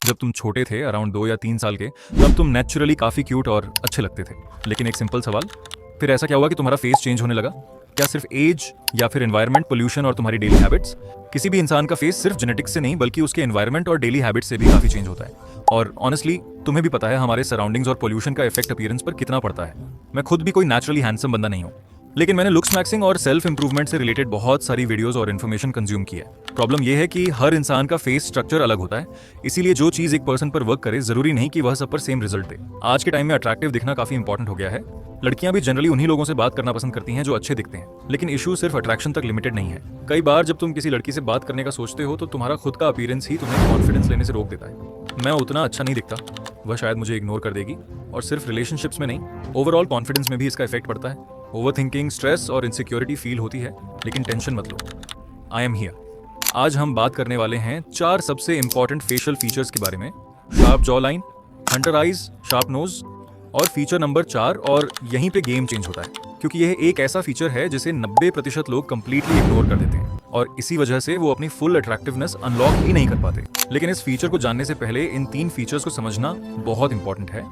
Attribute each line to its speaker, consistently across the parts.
Speaker 1: जब तुम छोटे थे अराउंड 2 या 3 साल के, तब तुम नेचुरली काफ़ी क्यूट और अच्छे लगते थे। लेकिन एक सिंपल सवाल, फिर ऐसा क्या हुआ कि तुम्हारा फेस चेंज होने लगा? क्या सिर्फ एज या फिर एनवायरनमेंट, पोल्यूशन और तुम्हारी डेली हैबिट्स? किसी भी इंसान का फेस सिर्फ जेनेटिक्स से नहीं बल्कि उसके एनवायरनमेंट और डेली हैबिट से भी काफ़ी चेंज होता है। और ऑनेस्टली तुम्हें भी पता है हमारे सराउंडिंग्स और पोल्यूशन का इफेक्ट अपीयरेंस पर कितना पड़ता है। मैं खुद भी कोई नेचुरली हैंडसम बंदा नहीं हूँ, लेकिन मैंने लुक्स मैक्सिंग और सेल्फ इंप्रूवमेंट से रिलेटेड बहुत सारी वीडियोस और इन्फॉर्मेशन कंज्यूम की है। प्रॉब्लम यह है कि हर इंसान का फेस स्ट्रक्चर अलग होता है, इसीलिए जो चीज एक पर्सन पर वर्क करे जरूरी नहीं कि वह सब पर सेम रिजल्ट दे। आज के टाइम में अट्रैक्टिव दिखना काफी इंपॉर्टेंट हो गया है। लड़कियां भी जनरली उन्हीं लोगों से बात करना पसंद करती हैं जो अच्छे दिखते हैं, लेकिन इशू सिर्फ अट्रैक्शन तक लिमिटेड नहीं है। कई बार जब तुम किसी लड़की से बात करने का सोचते हो तो तुम्हारा खुद का अपीयरेंस ही तुम्हें कॉन्फिडेंस लेने से रोक देता है। मैं उतना अच्छा नहीं दिखता, वह शायद मुझे इग्नोर कर देगी, और सिर्फ रिलेशनशिप्स में नहीं, ओवरऑल कॉन्फिडेंस में भी इसका इफेक्ट पड़ता है। ओवरथिंकिंग, स्ट्रेस और इनसिक्योरिटी फील होती है, लेकिन टेंशन मत लो, आई एम हियर। आज हम बात करने वाले हैं 4 सबसे इंपॉर्टेंट फेशियल फीचर्स के बारे में। Sharp jaw line, hunter eyes, sharp nose और फीचर नंबर 4, और यहीं पे गेम चेंज होता है, क्योंकि यह एक ऐसा फीचर है जिसे 90% लोग कंप्लीटली इग्नोर कर देते हैं और इसी वजह से वो अपनी फुल अट्रैक्टिवनेस अनलॉक ही नहीं कर पाते। लेकिन इस फीचर को जानने से पहले इन 3 फीचर्स को समझना बहुत इंपॉर्टेंट है।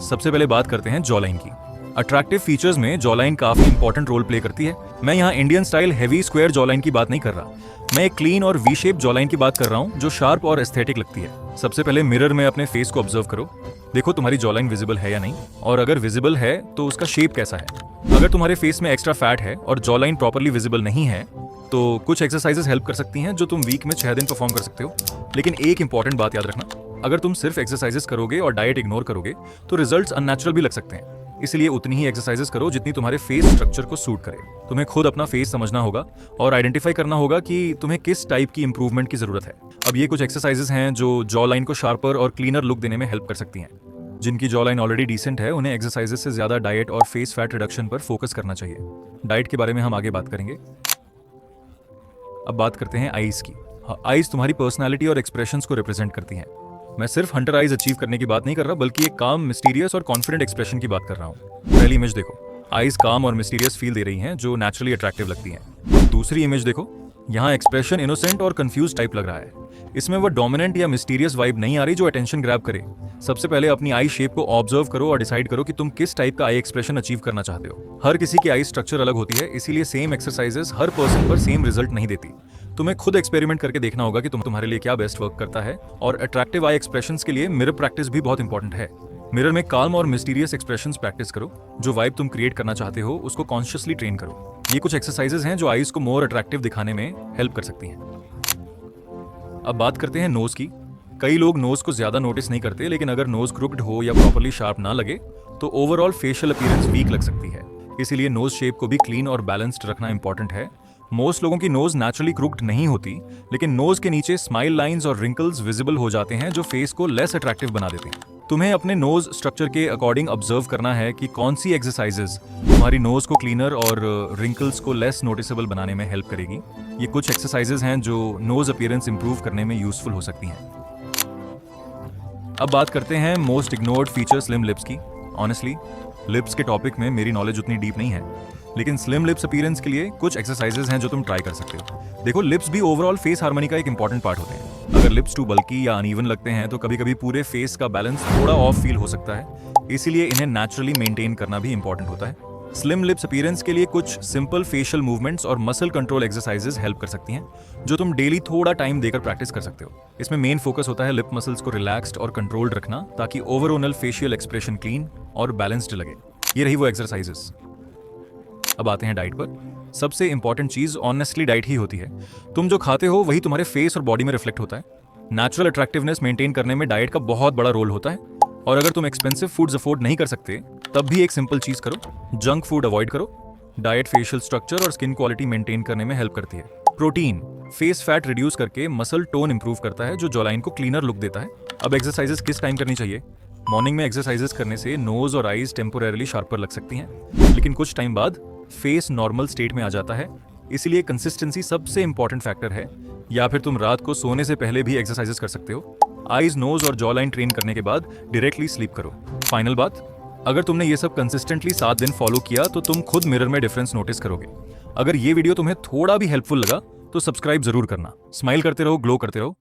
Speaker 1: सबसे पहले बात करते हैं जॉ लाइन की। अट्रैक्टिव फीचर्स में जॉ लाइन काफी इंपॉर्टेंट रोल प्ले करती है। मैं यहाँ Indian style heavy square jaw line की बात नहीं कर रहा, मैं एक क्लीन और वी शेप जॉ लाइन की बात कर रहा हूँ जो शार्प और एस्थेटिक लगती है। सबसे पहले मिरर में अपने फेस को ऑब्जर्व करो, देखो तुम्हारी जॉ लाइन विजिबल है या नहीं, और अगर विजिबल है तो उसका शेप कैसा है। अगर तुम्हारे फेस में एक्स्ट्रा फैट है और जॉ लाइन प्रॉपर्ली विजिबल नहीं है तो कुछ एक्सरसाइजेस हेल्प कर सकती हैं जो तुम वीक में 6 दिन परफॉर्म कर सकते हो। लेकिन एक इंपॉर्टेंट बात याद रखना, अगर तुम सिर्फ एक्सरसाइजेस करोगे और डाइट इग्नोर करोगे तो रिजल्ट्स अननेचुरल भी लग सकते हैं। इसलिए उतनी ही एक्सरसाइजेस करो जितनी तुम्हारे फेस स्ट्रक्चर को सूट करे। तुम्हें खुद अपना फेस समझना होगा और आइडेंटिफाई करना होगा कि तुम्हें किस टाइप की इंप्रूवमेंट की जरूरत है। अब ये कुछ एक्सरसाइजेस हैं जो जॉ लाइन को शार्पर और क्लीनर लुक देने में हेल्प कर सकती हैं। जिनकी जॉ लाइन ऑलरेडी डिसेंट है उन्हें एक्सरसाइजेस से ज्यादा डाइट और फेस फैट रिडक्शन पर फोकस करना चाहिए। डाइट के बारे में हम आगे बात करेंगे। अब बात करते हैं आईज की। आईज तुम्हारी पर्सनैलिटी और एक्सप्रेशंस को रिप्रेजेंट करती हैं। मैं सिर्फ हंटर आइज अचीव करने की बात नहीं कर रहा, बल्कि एक काम, मिस्टीरियस और कॉन्फिडेंट एक्सप्रेशन की बात कर रहा हूँ। पहली इमेज देखो, आइज काम और मिस्टीरियस फील दे रही हैं जो नेचुरली अट्रैक्टिव लगती हैं। दूसरी इमेज देखो, यहाँ एक्सप्रेशन इनोसेंट और कंफ्यूज टाइप लग रहा है। इसमें वो डोमिनेंट या मिस्टीरियस वाइब नहीं आ रही जो अटेंशन ग्रैब करे। सबसे पहले अपनी आई शेप को ऑब्जर्व करो और डिसाइड करो कि तुम किस टाइप का आई एक्सप्रेशन अचीव करना चाहते हो। हर किसी की आई स्ट्रक्चर अलग होती है, इसीलिए सेम एक्सरसाइजेस हर पर्सन पर सेम रिजल्ट नहीं देती। तुम्हें खुद एक्सपेरिमेंट करके देखना होगा कि तुम्हारे लिए क्या बेस्ट वर्क करता है। और अट्रैक्टिव आई एक्सप्रेशंस के लिए मिरर प्रैक्टिस भी बहुत इंपॉर्टेंट है। मिरर में काल्म और मिस्टीरियस एक्सप्रेशंस प्रैक्टिस करो। जो वाइब तुम क्रिएट करना चाहते हो उसको कॉन्शियसली ट्रेन करो। ये कुछ एक्सरसाइजेस हैं जो आईज को मोर अट्रैक्टिव दिखाने में हेल्प कर सकती हैं। अब बात करते हैं नोज की। कई लोग नोज को ज्यादा नोटिस नहीं करते, लेकिन अगर नोज क्रुक्ड हो या प्रॉपर्ली शार्प ना लगे तो ओवरऑल फेशियल अपीयरेंस वीक लग सकती है। इसीलिए नोज शेप को भी क्लीन और बैलेंस्ड रखना इंपॉर्टेंट है। मोस्ट लोगों की नोज नेचुरली क्रुक्ड नहीं होती, लेकिन नोज के नीचे स्माइल लाइंस और रिंकल्स विजिबल हो जाते हैं जो फेस को लेस अट्रैक्टिव बना देते हैं। तुम्हें अपने नोज स्ट्रक्चर के अकॉर्डिंग ऑब्जर्व करना है कि कौन सी एक्सरसाइजेस तुम्हारी नोज को क्लीनर और रिंकल्स को लेस नोटिसेबल बनाने में हेल्प करेगी। ये कुछ एक्सरसाइजेस हैं जो नोज अपीयरेंस इंप्रूव करने में यूजफुल हो सकती हैं। अब बात करते हैं most ignored feature slim lips की। ऑनेस्टली लिप्स के टॉपिक में मेरी नॉलेज उतनी डीप नहीं है, लेकिन स्लिम लिप्स अपीयरेंस के लिए कुछ एक्सरसाइजेस हैं जो तुम ट्राई कर सकते हो। देखो, लिप्स भी ओवरऑल फेस हार्मनी का एक इंपॉर्टेंट पार्ट होते हैं। अगर लिप्स टू बल्की या अनइवन लगते हैं तो कभी कभी पूरे फेस का बैलेंस थोड़ा ऑफ फील हो सकता है, इसीलिए इन्हें नेचुरली मेंटेन करना भी इंपॉर्टेंट होता है। स्लिम लिप्स अपीयरेंस के लिए कुछ सिंपल फेशियल मूवमेंट्स और मसल कंट्रोल एक्सरसाइजेस हेल्प कर सकती हैं जो तुम डेली थोड़ा टाइम देकर प्रैक्टिस कर सकते हो। इसमें मेन फोकस होता है लिप मसल्स को रिलैक्स्ड और कंट्रोल्ड रखना, ताकि ओवरऑल फेशियल एक्सप्रेशन क्लीन और बैलेंस्ड लगे। ये रही वो एक्सरसाइजेस। अब आते हैं डाइट पर। सबसे इंपॉर्टेंट चीज ऑनेस्टली डाइट ही होती है। तुम जो खाते हो वही तुम्हारे फेस और बॉडी में रिफ्लेक्ट होता है। नेचुरल अट्रैक्टिवनेस मेंटेन करने में डाइट का बहुत बड़ा रोल होता है। और अगर तुम एक्सपेंसिव फूड्स अफोर्ड नहीं कर सकते तब भी एक सिंपल चीज करो, जंक फूड अवॉइड करो। डाइट फेशियल स्ट्रक्चर और स्किन क्वालिटी मेंटेन करने में हेल्प करती है। प्रोटीन फेस फैट रिड्यूस करके मसल टोन इंप्रूव करता है जो जॉलाइन को क्लीनर लुक देता है। अब एक्सरसाइजेस किस टाइम करनी चाहिए? मॉर्निंग में एक्सरसाइजेस करने से नोज और आईज टेम्पोरेरली शार्पर लग सकती हैं, लेकिन कुछ टाइम बाद फेस नॉर्मल स्टेट में आ जाता है, इसलिए कंसिस्टेंसी सबसे इंपॉर्टेंट फैक्टर है। या फिर तुम रात को सोने से पहले भी एक्सरसाइजेस कर सकते हो। आईज, नोज और जॉ लाइन ट्रेन करने के बाद डायरेक्टली स्लीप करो। फाइनल बात, अगर तुमने ये सब कंसिस्टेंटली 7 दिन फॉलो किया तो तुम खुद मिरर में डिफरेंस नोटिस करोगे। अगर ये वीडियो तुम्हें थोड़ा भी हेल्पफुल लगा तो सब्सक्राइब जरूर करना। स्माइल करते रहो, ग्लो करते रहो।